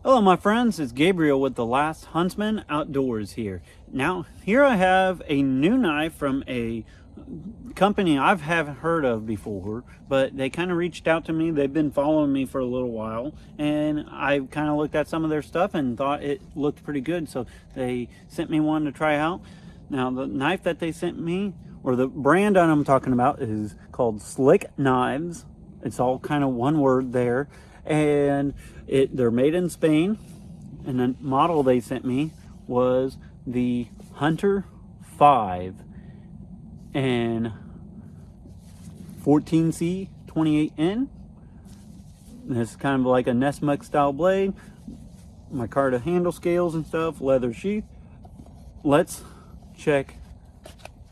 Hello my friends, it's Gabriel with The Last Huntsman Outdoors here. Now, here I have a new knife from a company I haven't heard of before, but they kind of reached out to me. They've been following me for a little while, and I kind of looked at some of their stuff and thought it looked pretty good, so they sent me one to try out. Now, the knife that they sent me, or the brand that I'm talking about, is called SlicKnives. It's all kind of one word there, and they're made in Spain, and the model they sent me was the Hunter 5 and 14C 28N. This is kind of like a Nessmuck style blade, micarta handle scales and stuff, leather sheath. Let's check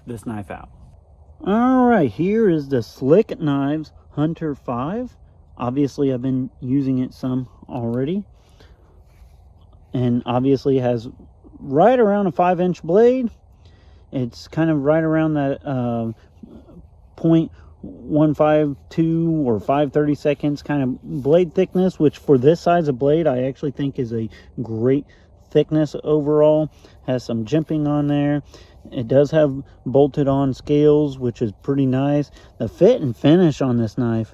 this knife out. All right, here is the SlicKnives Hunter 5. Obviously, I've been using it some already, and obviously it has right around a 5-inch blade. It's kind of right around that 0.152 or 5/32 kind of blade thickness, which for this size of blade I actually think is a great thickness overall. Has some jimping on there. It does have bolted on scales, which is pretty nice. The fit and finish on this knife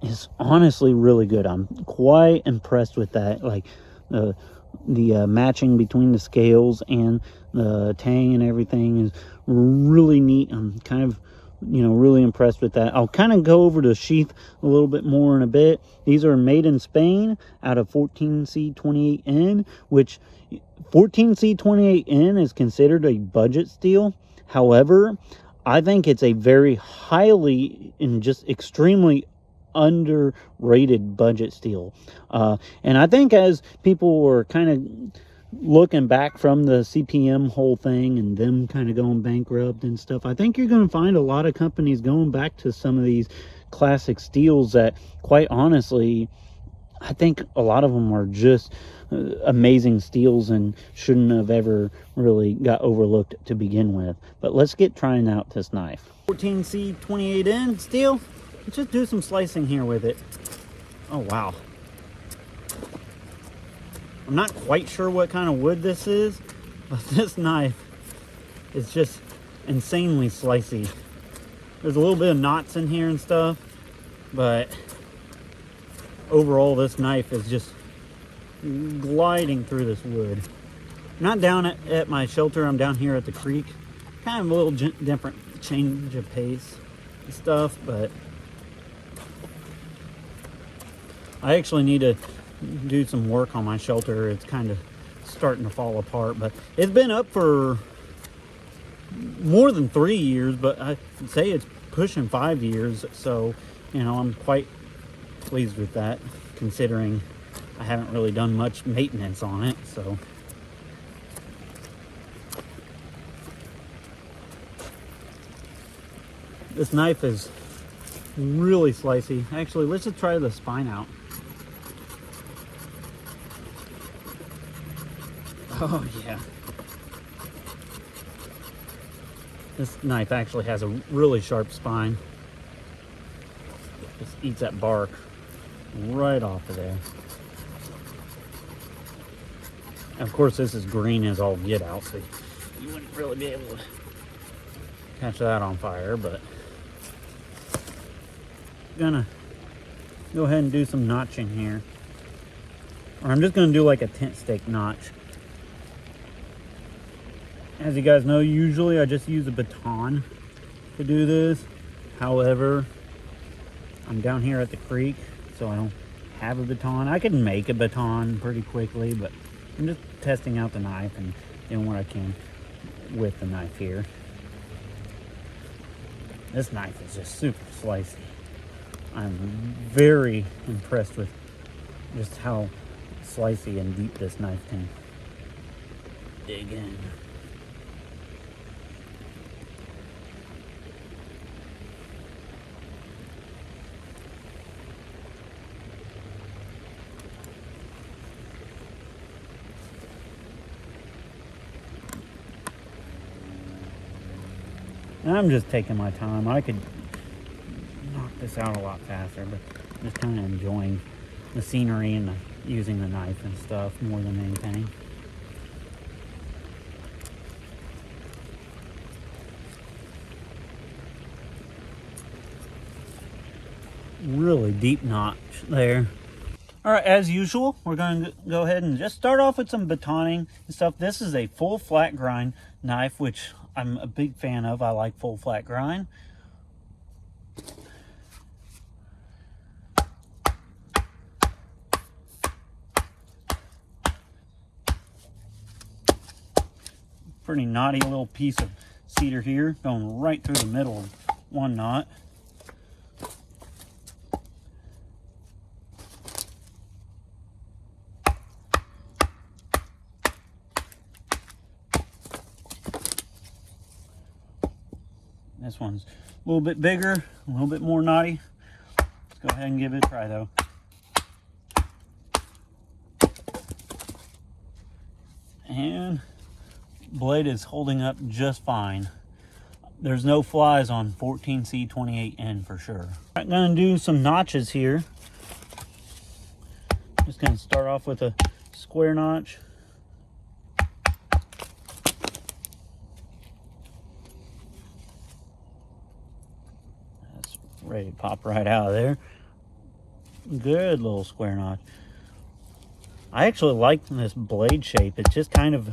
is honestly really good. I'm quite impressed with that. Like the matching between the scales and the tang and everything is really neat. I'm kind of, really impressed with that. I'll kind of go over the sheath a little bit more in a bit. These are made in Spain out of 14C 28N, which 14C 28N is considered a budget steel. However, I think it's a very highly and just extremely underrated budget steel, and I think as people were kind of looking back from the CPM whole thing and them kind of going bankrupt and stuff, I think you're going to find a lot of companies going back to some of these classic steels that, quite honestly, I think a lot of them are just amazing steels and shouldn't have ever really got overlooked to begin with. But let's get trying out this knife. 14C 28N steel. Let's just do some slicing here with it. Oh, wow. I'm not quite sure what kind of wood this is, but this knife is just insanely slicey. There's a little bit of knots in here and stuff, but overall this knife is just gliding through this wood. I'm not down at my shelter, I'm down here at the creek. Kind of a little different change of pace and stuff, but I actually need to do some work on my shelter. It's kind of starting to fall apart, but it's been up for more than 3 years, but I'd say it's pushing 5 years. So, I'm quite pleased with that, considering I haven't really done much maintenance on it. So this knife is really slicey. Actually, let's just try the spine out. Oh yeah. This knife actually has a really sharp spine. Just eats that bark right off of there. And of course, this is green as all get out, so you wouldn't really be able to catch that on fire, but I'm gonna go ahead and do some notching here. Or I'm just gonna do like a tent stake notch. As you guys know, usually I just use a baton to do this. However, I'm down here at the creek, so I don't have a baton. I can make a baton pretty quickly, but I'm just testing out the knife and doing what I can with the knife here. This knife is just super slicey. I'm very impressed with just how slicey and deep this knife can dig in. And I'm just taking my time. I could knock this out a lot faster, but I'm just kind of enjoying the scenery and using the knife and stuff more than anything. Really deep notch there. All right, as usual, we're going to go ahead and just start off with some batoning and stuff. This is a full flat grind knife, which I'm a big fan of. I like full flat grind. Pretty knotty little piece of cedar here, going right through the middle of one knot. This one's a little bit bigger, a little bit more knotty. Let's go ahead and give it a try though. And blade is holding up just fine. There's no flies on 14C28N for sure. I'm gonna do some notches here. Just gonna start off with a square notch. Ready to pop right out of there. Good little square notch. I actually like this blade shape. It's just kind of,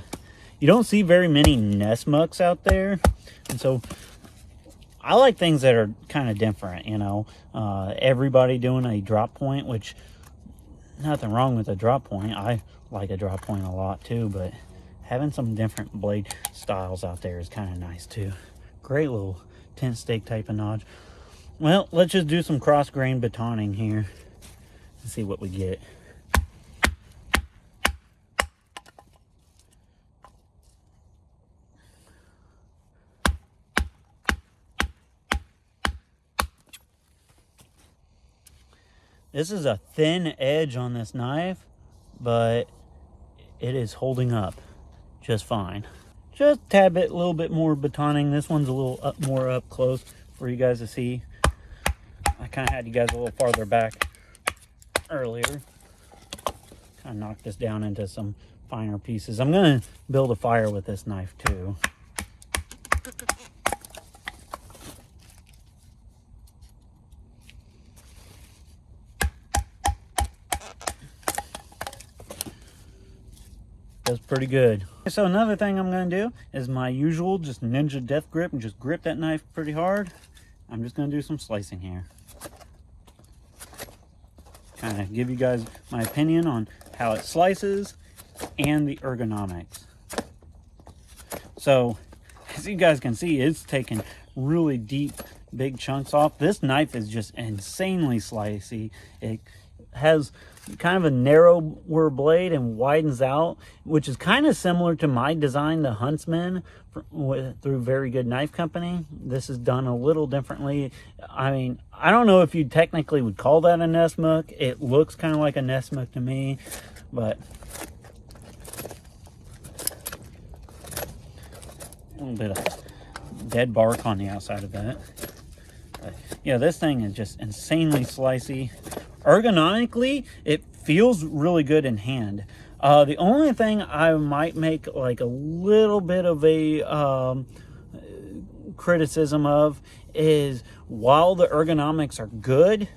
you don't see very many Nesmucks out there, and so I like things that are kind of different, you know. Everybody doing a drop point, which nothing wrong with a drop point. I like a drop point a lot too, but having some different blade styles out there is kind of nice too. Great little tent stake type of notch. Well, let's just do some cross grain batoning here and see what we get. This is a thin edge on this knife, but it is holding up just fine. Just a tad bit, a little bit more batoning. This one's a little more up close for you guys to see. I kind of had you guys a little farther back earlier. Kind of knock this down into some finer pieces. I'm going to build a fire with this knife too. That's pretty good. So another thing I'm going to do is my usual just ninja death grip and just grip that knife pretty hard. I'm just going to do some slicing here. Kind of give you guys my opinion on how it slices and the ergonomics. So as you guys can see, it's taking really deep, big chunks off. This knife is just insanely slicey. It has kind of a narrower blade and widens out, which is kind of similar to my design, the Huntsman, through Very Good Knife Company. This is done a little differently. I mean, I don't know if you technically would call that a Nesmuk. It looks kind of like a Nesmuk to me, but a little bit of dead bark on the outside of that. But yeah, this thing is just insanely slicey. Ergonomically, it feels really good in hand. The only thing I might make like a little bit of a criticism of is, while the ergonomics are good,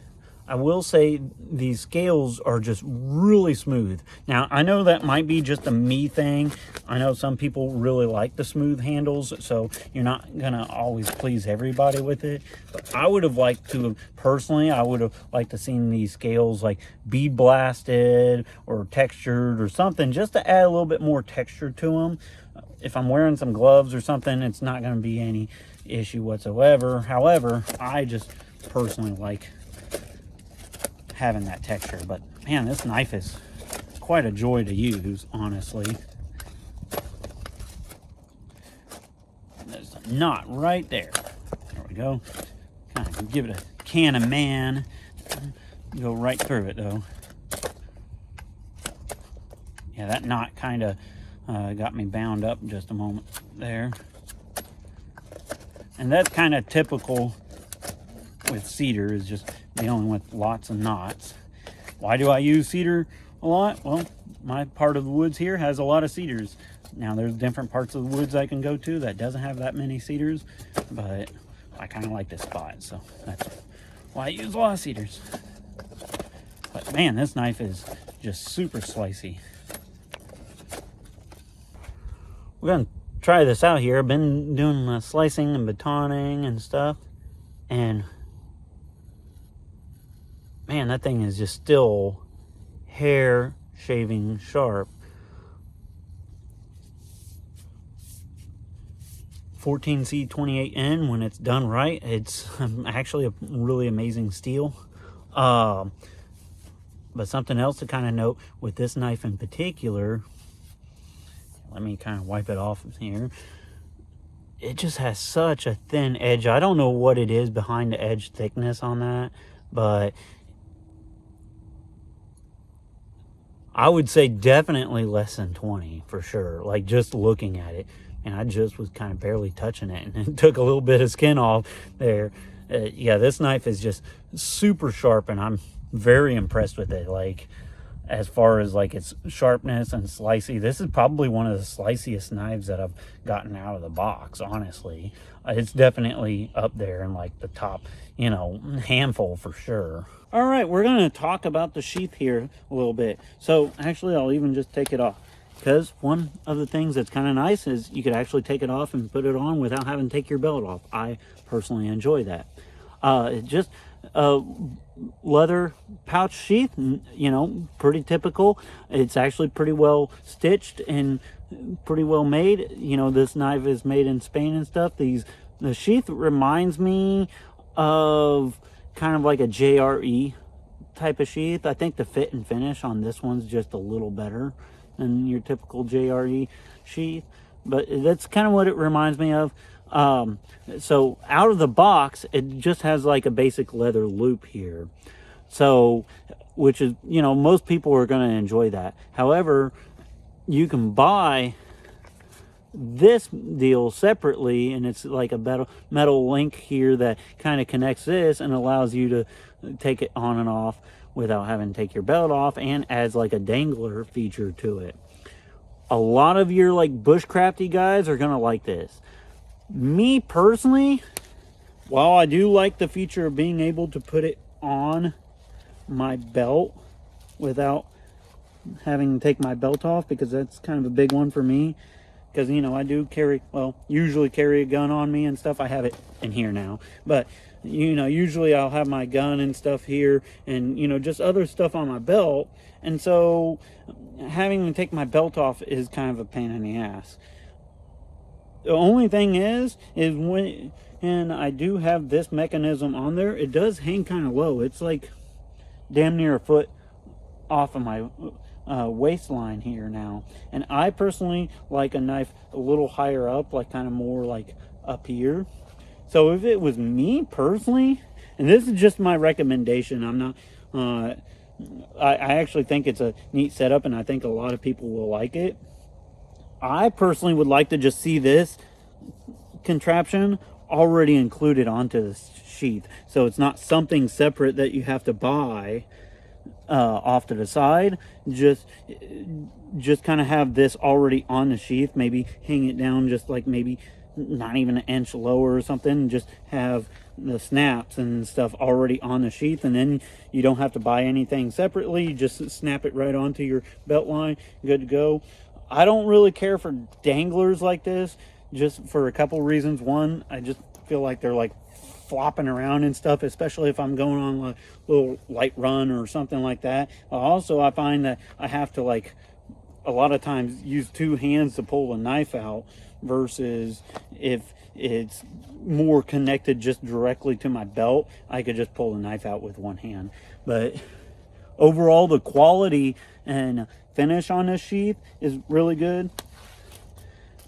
I will say these scales are just really smooth. Now, I know that might be just a me thing. I know some people really like the smooth handles, so you're not gonna always please everybody with it. But I would have liked to, personally, I would have liked to seen these scales like bead blasted or textured or something, just to add a little bit more texture to them. If I'm wearing some gloves or something, it's not gonna be any issue whatsoever. However, I just personally like having that texture. But man, this knife is quite a joy to use, honestly. There's a knot right there. There we go. Kind of give it a can of man. Go right through it though. Yeah, that knot kind of got me bound up just a moment there. And that's kind of typical with cedar, is just dealing with lots of knots. Why do I use cedar? a lot? Well, my part of the woods here has a lot of cedars. Now there's different parts of the woods I can go to that doesn't have that many cedars, but I kind of like this spot, so that's why I use a lot of cedars. But man, this knife is just super slicey. We're gonna try this out here. I've been doing slicing and batoning and stuff, and man, that thing is just still hair shaving sharp. 14C28N, when it's done right, it's actually a really amazing steel. But something else to kind of note with this knife in particular, let me kind of wipe it off here. It just has such a thin edge. I don't know what it is behind the edge thickness on that, but I would say definitely less than 20 for sure, like just looking at it. And I just was kind of barely touching it, and it took a little bit of skin off there. Yeah, this knife is just super sharp, and I'm very impressed with it. Like, as far as like its sharpness and slicey, this is probably one of the sliciest knives that I've gotten out of the box, honestly. It's definitely up there in like the top, you know, handful for sure. All right, we're going to talk about the sheath here a little bit. So actually, I'll even just take it off, because one of the things that's kind of nice is you could actually take it off and put it on without having to take your belt off. I personally enjoy that. It's just a leather pouch sheath, you know, pretty typical. It's actually pretty well stitched and pretty well made. You know, this knife is made in Spain and stuff. The sheath reminds me of kind of like a JRE type of sheath. I think the fit and finish on this one's just a little better than your typical JRE sheath, but that's kind of what it reminds me of. So out of the box, it just has like a basic leather loop here, so which is, you know, most people are going to enjoy that. However, you can buy this deal separately, and it's like a metal link here that kind of connects this and allows you to take it on and off without having to take your belt off, and adds like a dangler feature to it. A lot of your like bushcrafty guys are gonna like this. Me personally, while I do like the feature of being able to put it on my belt without having to take my belt off, because that's kind of a big one for me, because, you know, I do carry, well, usually carry a gun on me and stuff. I have it in here now, but, you know, usually I'll have my gun and stuff here, and, you know, just other stuff on my belt. And so having to take my belt off is kind of a pain in the ass. The only thing is when I do have this mechanism on there, it does hang kind of low. It's like damn near a foot off of my waistline here now. And I personally like a knife a little higher up, like kind of more like up here. So if it was me personally, and this is just my recommendation, I'm not, I actually think it's a neat setup, and I think a lot of people will like it. I personally would like to just see this contraption already included onto the sheath, so it's not something separate that you have to buy off to the side. Just kind of have this already on the sheath, maybe hang it down just like maybe not even an inch lower or something, and just have the snaps and stuff already on the sheath, and then you don't have to buy anything separately. You just snap it right onto your belt line, good to go. I don't really care for danglers like this, just for a couple reasons. One, I just feel like they're like flopping around and stuff, especially if I'm going on a little light run or something like that. Also, I find that I have to, like, a lot of times use two hands to pull the knife out, versus if it's more connected just directly to my belt, I could just pull the knife out with one hand. But overall, the quality and finish on this sheath is really good.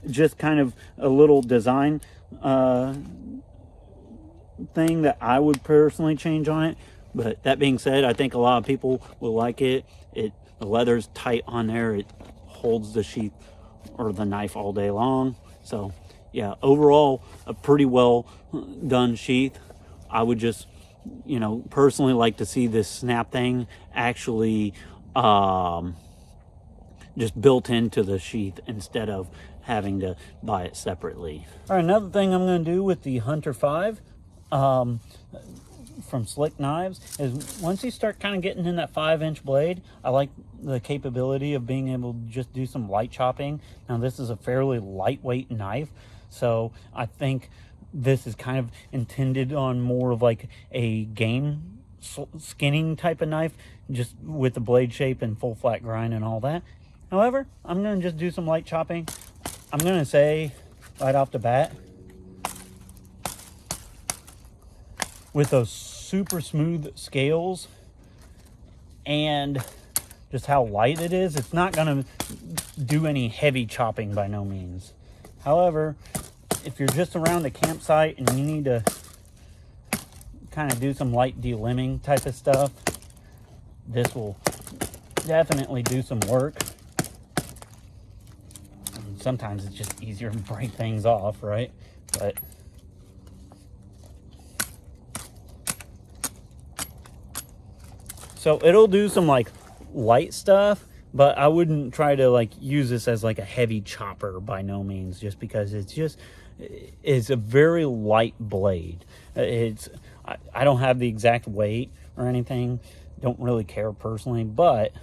Just kind of a little design thing that I would personally change on it. But that being said, I think a lot of people will like it. The leather's tight on there. It holds the sheath or the knife all day long. So yeah, overall a pretty well done sheath. I would just, you know, personally like to see this snap thing actually just built into the sheath instead of having to buy it separately. All right, another thing I'm going to do with the Hunter 5 from SlicKnives is once you start kind of getting in that 5-inch blade, I like the capability of being able to just do some light chopping. Now this is a fairly lightweight knife, so I think this is kind of intended on more of like a game skinning type of knife, just with the blade shape and full flat grind and all that. However, I'm going to just do some light chopping. I'm going to say right off the bat, with those super smooth scales and just how light it is, it's not going to do any heavy chopping by no means. However, if you're just around a campsite and you need to kind of do some light delimbing type of stuff, this will definitely do some work. And sometimes it's just easier to break things off, right? But so it'll do some like light stuff, but I wouldn't try to like use this as like a heavy chopper by no means, just because it's a very light blade. I don't have the exact weight or anything, don't really care personally, but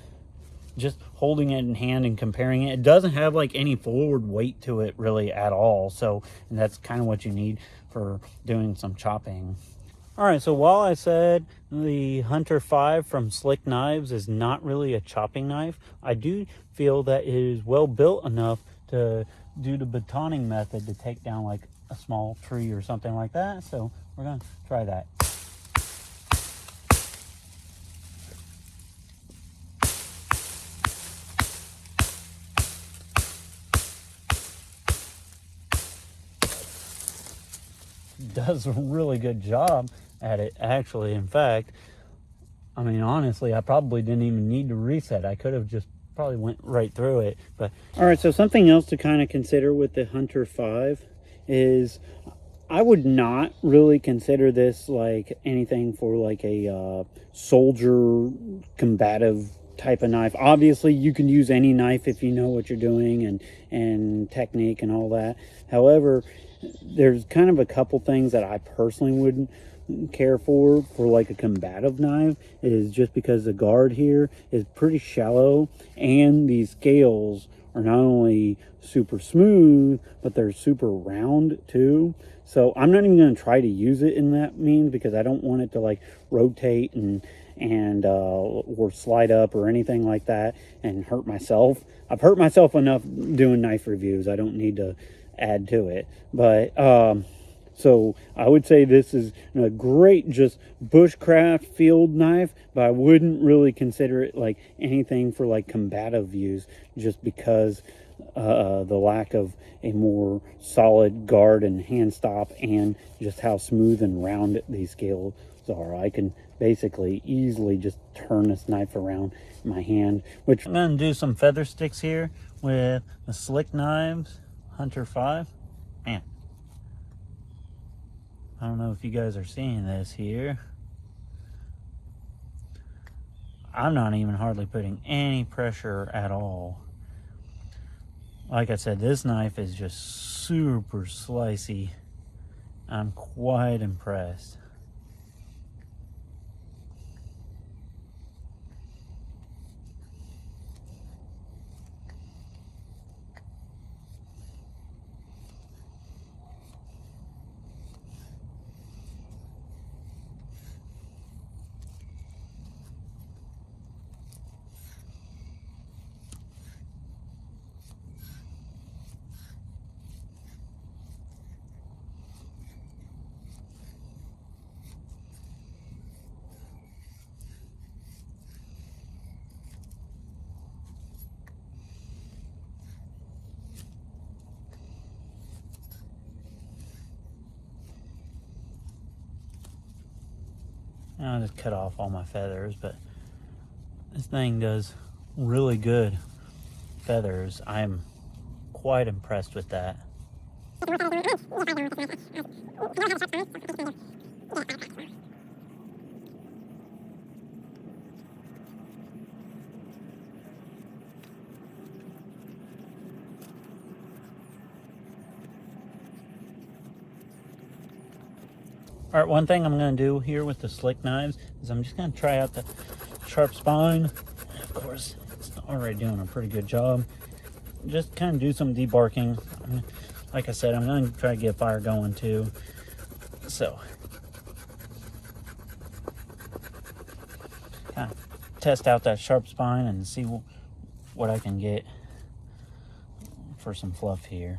just holding it in hand and comparing it, it doesn't have like any forward weight to it really at all. So, and that's kind of what you need for doing some chopping. All right, so while I said the Hunter 5 from SlicKnives is not really a chopping knife, I do feel that it is well built enough to do the batoning method to take down like a small tree or something like that. So we're gonna try that. Does a really good job at it, actually. In fact, I mean, honestly, I probably didn't even need to reset. I could have just probably went right through it. But all right, so something else to kind of consider with the Hunter 5 is I would not really consider this like anything for like a soldier combative type of knife. Obviously you can use any knife if you know what you're doing and technique and all that. However, there's kind of a couple things that I personally wouldn't care for like a combative knife, is just because the guard here is pretty shallow and these scales are not only super smooth, but they're super round too. So I'm not even going to try to use it in that means, because I don't want it to like rotate and or slide up or anything like that and hurt myself. I've hurt myself enough doing knife reviews. I don't need to add to it. But so I would say this is a great just bushcraft field knife, but I wouldn't really consider it like anything for like combative use, just because the lack of a more solid guard and hand stop, and just how smooth and round these scales are. I can basically easily just turn this knife around in my hand. Which I'm going to do some feather sticks here with the SlicKnives Hunter 5. Man, I don't know if you guys are seeing this here. I'm not even hardly putting any pressure at all. Like I said, this knife is just super slicey. I'm quite impressed. I'll just cut off all my feathers, but this thing does really good feathers. I'm quite impressed with that. All right, one thing I'm going to do here with the SlicKnives is I'm just going to try out the sharp spine. And of course, it's already doing a pretty good job. Just kind of do some debarking. Like I said, I'm going to try to get fire going too. So, kind of test out that sharp spine and see what I can get for some fluff here.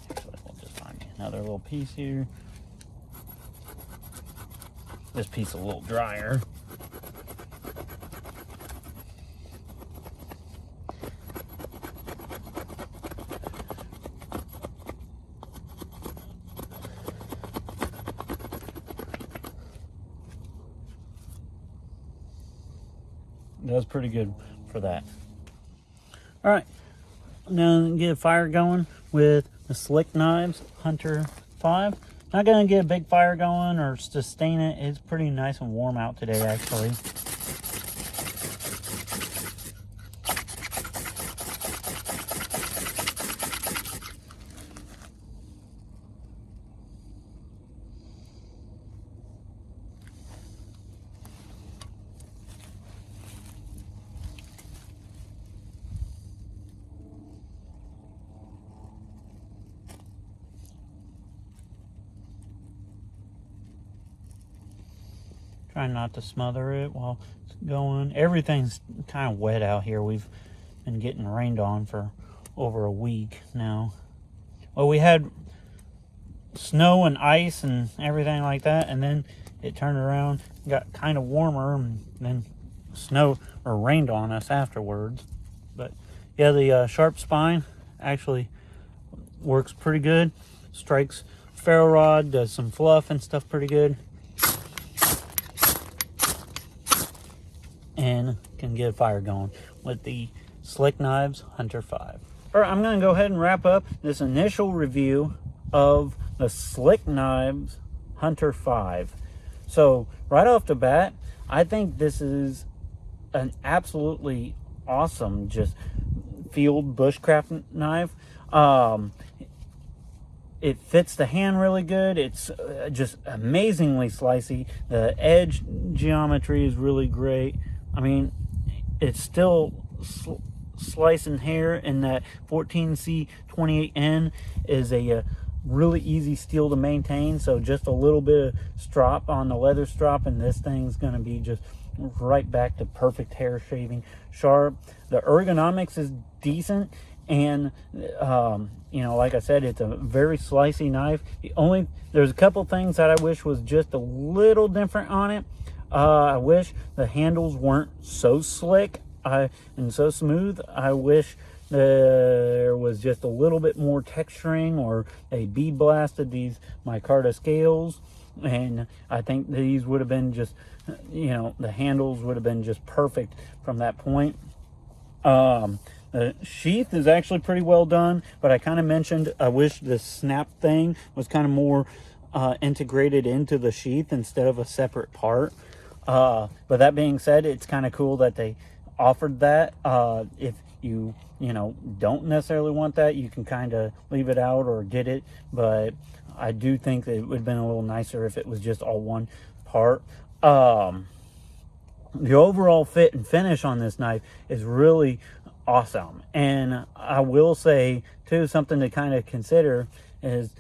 Actually, we'll just find me another little piece here. This piece is a little drier. That was pretty good for that. All right, now get a fire going with the SlicKnives Hunter 5. Not gonna get a big fire going or sustain it. It's pretty nice and warm out today, actually. Trying not to smother it while it's going. Everything's kind of wet out here. We've been getting rained on for over a week now. Well, we had snow and ice and everything like that, and then it turned around, got kind of warmer, and then snow or rained on us afterwards. But yeah, the sharp spine actually works pretty good. Strikes ferro rod, does some fluff and stuff pretty good. And can get a fire going with the SlicKnives Hunter 5. All right, I'm going to go ahead and wrap up this initial review of the SlicKnives Hunter 5. So right off the bat, I think this is an absolutely awesome just field bushcraft knife. It fits the hand really good. It's just amazingly slicey. The edge geometry is really great. I mean, it's still slicing hair, and that 14C28N is a really easy steel to maintain. So just a little bit of strop on the leather strop, and this thing's going to be just right back to perfect hair shaving sharp. The ergonomics is decent, and you know, like I said, it's a very slicey knife. There's a couple things that I wish was just a little different on it. I wish the handles weren't so slick and so smooth. I wish there was just a little bit more texturing, or they bead blasted these micarta scales, and I think these would have been just, you know, the handles would have been just perfect from that point. The sheath is actually pretty well done, but I kind of mentioned I wish the snap thing was kind of more integrated into the sheath instead of a separate part. But that being said, it's kind of cool that they offered that. If you know, don't necessarily want that, you can kind of leave it out or get it. But I do think that it would have been a little nicer if it was just all one part. The overall fit and finish on this knife is really awesome. And I will say too, something to kind of consider is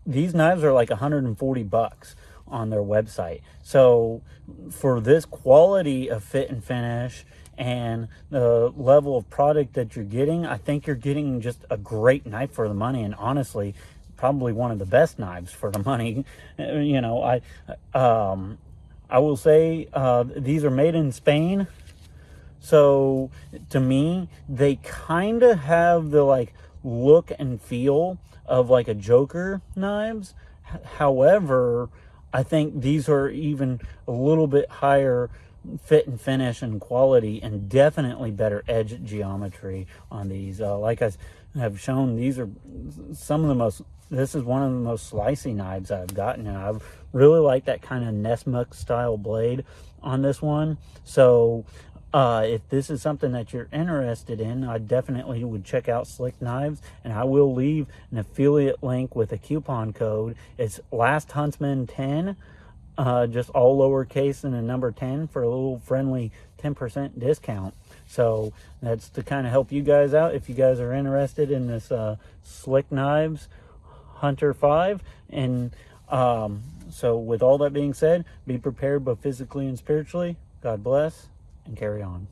these knives are like $140 on their website. So for this quality of fit and finish and the level of product that you're getting, I think you're getting just a great knife for the money, and honestly probably one of the best knives for the money. You know, I will say these are made in Spain, so to me they kind of have the like look and feel of like a Joker knives. However, I think these are even a little bit higher fit and finish and quality, and definitely better edge geometry on these. Like I have shown, these are some of the most, this is one of the most slicey knives I've gotten, and I really like that kind of Nessmuck style blade on this one. So If this is something that you're interested in, I definitely would check out SlicKnives, and I will leave an affiliate link with a coupon code. It's LastHuntsman10, just all lowercase and a number 10 for a little friendly 10% discount. So that's to kind of help you guys out if you guys are interested in this SlicKnives Hunter 5. And so with all that being said, be prepared both physically and spiritually. God bless, and carry on.